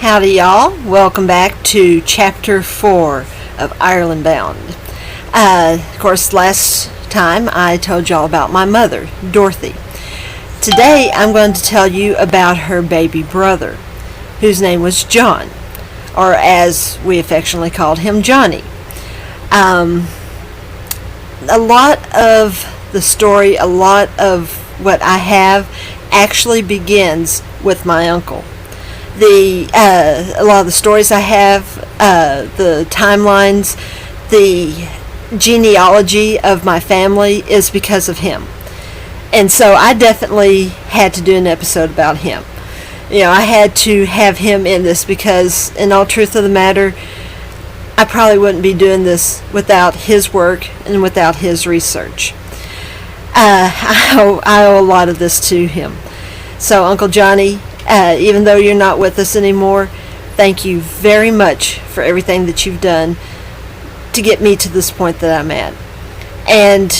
Howdy, y'all. Welcome back to Chapter 4 of Ireland Bound. Of course, last time I told y'all about my mother, Dorothy. Today I'm going to tell you about her baby brother, whose name was John, or as we affectionately called him, Johnny. A lot of the story, a lot of what I have actually begins with my uncle. A lot of the stories I have, the timelines, the genealogy of my family is because of him. And so I definitely had to do an episode about him. I had to have him in this because, in all truth of the matter, I probably wouldn't be doing this without his work and without his research. I owe a lot of this to him. So, Uncle Johnny, even though you're not with us anymore, thank you very much for everything that you've done to get me to this point that I'm at. And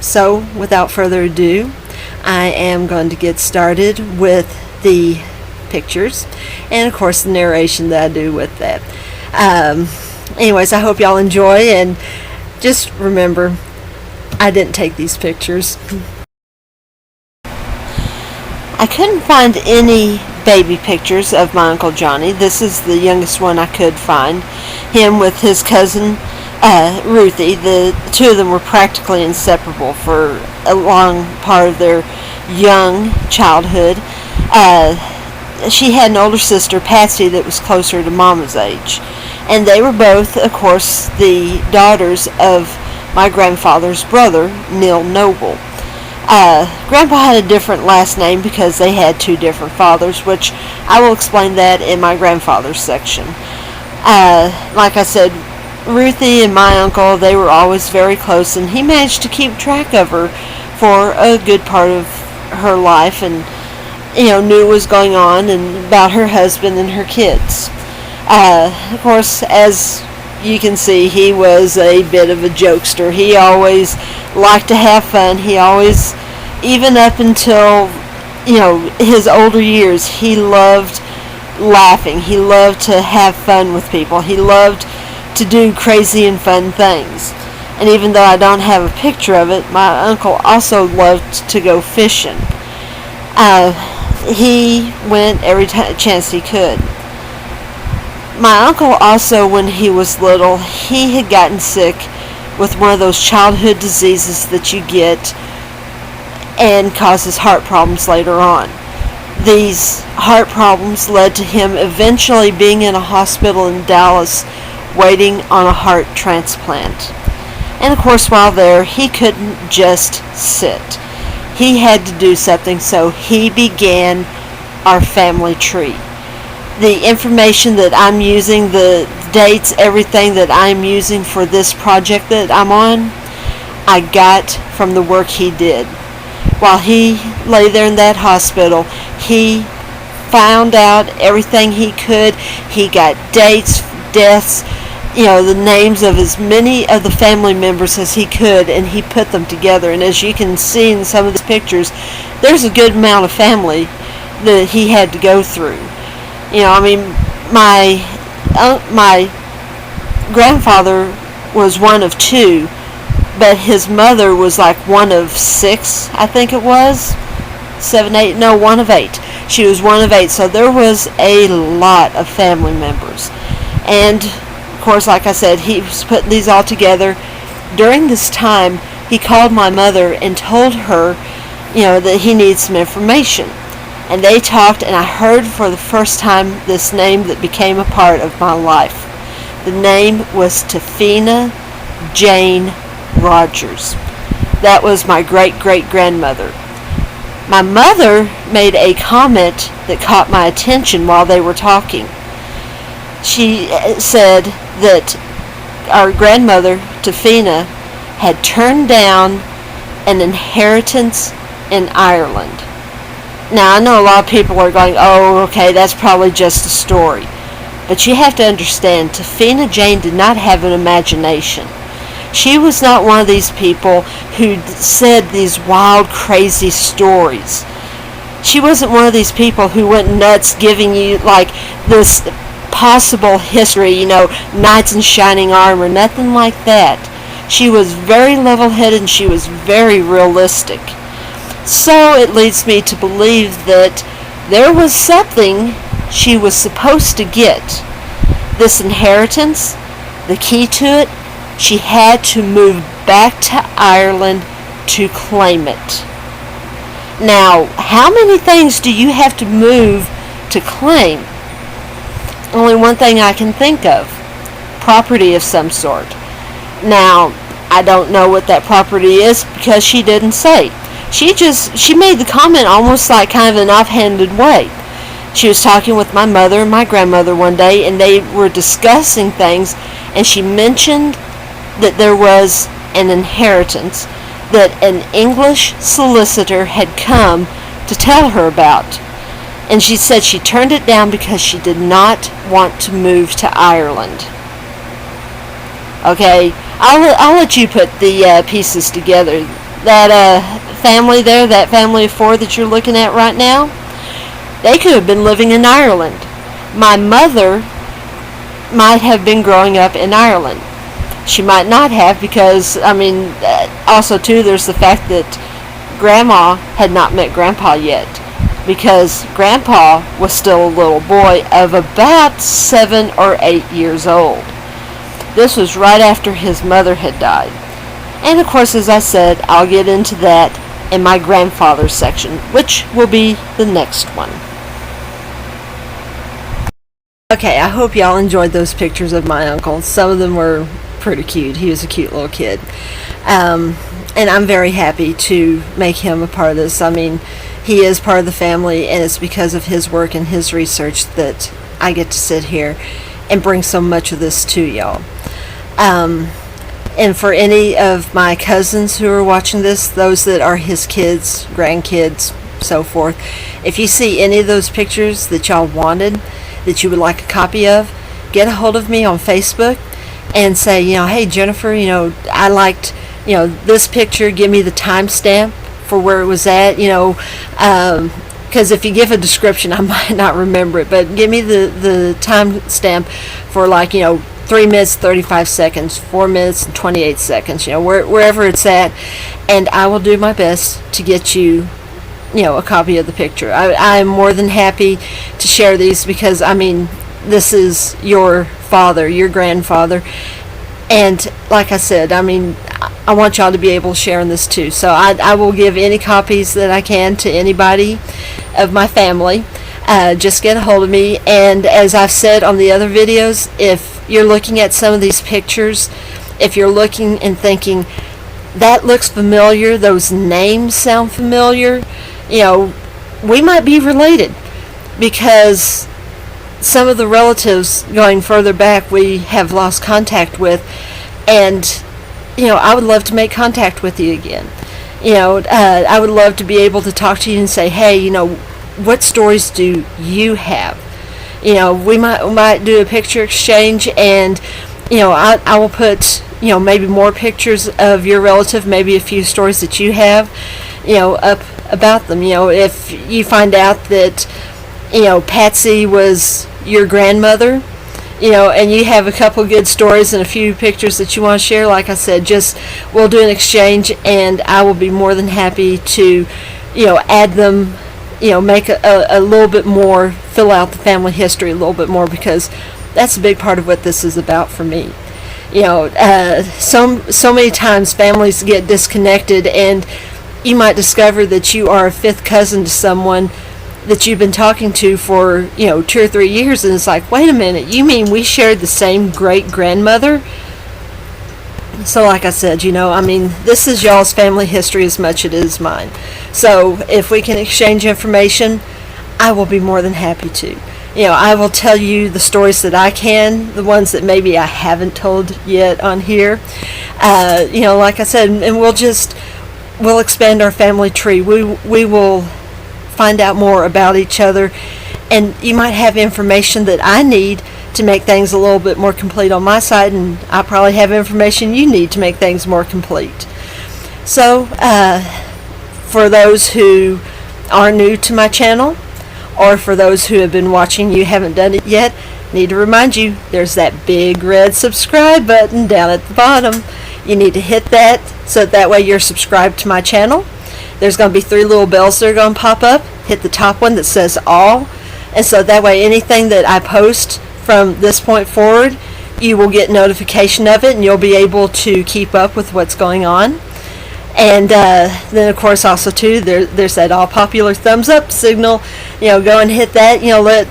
so, without further ado, I am going to get started with the pictures and, of course, the narration that I do with that. Anyways, I hope y'all enjoy, and just remember, I didn't take these pictures. I couldn't find any baby pictures of my Uncle Johnny. This is the youngest one I could find. Him with his cousin, Ruthie. The two of them were practically inseparable for a long part of their young childhood. She had an older sister, Patsy, that was closer to Mama's age. And they were both, of course, the daughters of my grandfather's brother, Neil Noble. Grandpa had a different last name because they had two different fathers, which I will explain that in my grandfather's section. Like I said, Ruthie and my uncle, they were always very close, and he managed to keep track of her for a good part of her life, and knew what was going on and about her husband and her kids. Of course, as you can see, he was a bit of a jokester. He always liked to have fun. He always, even up until, his older years, he loved laughing. He loved to have fun with people. He loved to do crazy and fun things. And even though I don't have a picture of it, my uncle also loved to go fishing. He went every chance he could. My uncle also, when he was little, he had gotten sick with one of those childhood diseases that you get and causes heart problems later on. These heart problems led to him eventually being in a hospital in Dallas waiting on a heart transplant. And of course, while there, he couldn't just sit. He had to do something, so he began our family tree. The information that I'm using, the dates, everything that I'm using for this project that I'm on, I got from the work he did. While he lay there in that hospital, he found out everything he could. He got dates, deaths, the names of as many of the family members as he could, and he put them together. And as you can see in some of the pictures, there's a good amount of family that he had to go through. My grandfather was one of two, but his mother was like one of six, I think it was. 7, 8, no, one of 8. She was one of 8, so there was a lot of family members. And, of course, like I said, he was putting these all together. During this time, he called my mother and told her, that he needs some information. And they talked, and I heard for the first time this name that became a part of my life. The name was Tafina Jane Rogers. That was my great-great-grandmother. My mother made a comment that caught my attention while they were talking. She said that our grandmother, Tafina, had turned down an inheritance in Ireland. Now, I know a lot of people are going, oh, okay, that's probably just a story. But you have to understand, Tafina Jane did not have an imagination. She was not one of these people who said these wild, crazy stories. she wasn't one of these people who went nuts giving you like this possible history, knights in shining armor, nothing like that. She was very level-headed and she was very realistic. So it leads me to believe that there was something she was supposed to get. This inheritance, the key to it, she had to move back to Ireland to claim it. Now, how many things do you have to move to claim? Only one thing I can think of. Property of some sort. Now, I don't know what that property is because she didn't say. She made the comment almost like kind of an offhanded way. She was talking with my mother and my grandmother one day, and they were discussing things, and she mentioned that there was an inheritance that an English solicitor had come to tell her about. And she said she turned it down because she did not want to move to Ireland. Okay, I'll let you put the pieces together. That family there, that family of four that you're looking at right now, they could have been living in Ireland. My mother might have been growing up in Ireland. She might not have because, also too, there's the fact that Grandma had not met Grandpa yet, because Grandpa was still a little boy of about 7 or 8 years old. This was right after his mother had died. And of course, as I said, I'll get into that in my grandfather's section, which will be the next one. Okay, I hope y'all enjoyed those pictures of my uncle. Some of them were pretty cute. He was a cute little kid. And I'm very happy to make him a part of this. He is part of the family, and it's because of his work and his research that I get to sit here and bring so much of this to y'all. And for any of my cousins who are watching this, those that are his kids, grandkids, so forth, if you see any of those pictures that y'all wanted, that you would like a copy of, get a hold of me on Facebook and say, hey Jennifer, I liked, this picture, give me the timestamp for where it was at, because if you give a description, I might not remember it, but give me the timestamp for 3 minutes 35 seconds, 4 minutes and 28 seconds, wherever it's at, and I will do my best to get you a copy of the picture. I'm more than happy to share these because this is your father, your grandfather, and like I said, I want y'all to be able to share in this too. So I will give any copies that I can to anybody of my family. Just get a hold of me, and as I've said on the other videos, if you're looking at some of these pictures, if you're looking and thinking that looks familiar, those names sound familiar, we might be related, because some of the relatives going further back we have lost contact with, and I would love to make contact with you again. I would love to be able to talk to you and say, hey, what stories do you have? We might do a picture exchange, and I will put maybe more pictures of your relative, maybe a few stories that you have up about them. If you find out that Patsy was your grandmother, and you have a couple good stories and a few pictures that you want to share, like I said, we'll do an exchange, and I will be more than happy to add them, make a little bit more, fill out the family history a little bit more, because that's a big part of what this is about for me. So many times families get disconnected, and you might discover that you are a fifth cousin to someone that you've been talking to for 2 or 3 years, and it's like, wait a minute, you mean we shared the same great grandmother? So like I said, this is y'all's family history as much as it is mine. So if we can exchange information, I will be more than happy to. I will tell you the stories that I can, the ones that maybe I haven't told yet on here. Like I said, and we'll expand our family tree. We will find out more about each other, and you might have information that I need to make things a little bit more complete on my side, and I probably have information you need to make things more complete. So for those who are new to my channel, or for those who have been watching you haven't done it yet, need to remind you there's that big red subscribe button down at the bottom. You need to hit that so that way you're subscribed to my channel. There's going to be 3 little bells that are going to pop up. Hit the top one that says all, and so that way anything that I post from this point forward, you will get notification of it and you'll be able to keep up with what's going on. And then of course also too there's that all popular thumbs up signal. Go and hit that. Let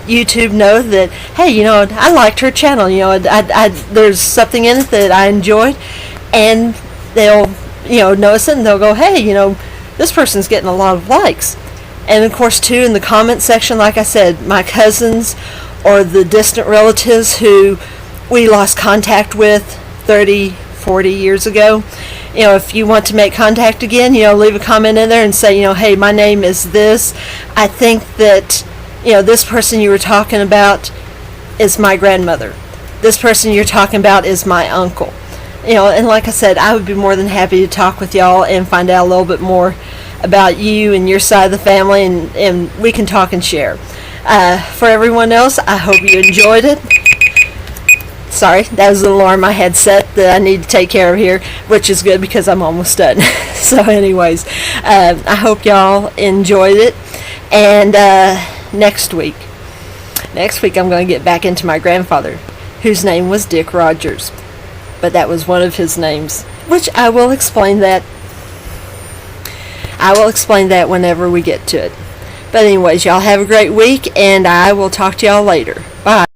YouTube know that, hey, I liked her channel. There's something in it that I enjoyed, and they'll notice it and they'll go, hey, this person's getting a lot of likes. And of course too, in the comment section, like I said, my cousins or the distant relatives who we lost contact with 30, 40 years ago, if you want to make contact again, leave a comment in there and say, hey, my name is this. I think that, this person you were talking about is my grandmother. This person you're talking about is my uncle. And like I said, I would be more than happy to talk with y'all and find out a little bit more about you and your side of the family, and we can talk and share. For everyone else, I hope you enjoyed it. Sorry, that was an alarm I had set that I need to take care of here, which is good because I'm almost done. So anyways, I hope y'all enjoyed it. And next week I'm going to get back into my grandfather, whose name was Dick Rogers. But that was one of his names, which I will explain that whenever we get to it. But anyways, y'all have a great week, and I will talk to y'all later. Bye.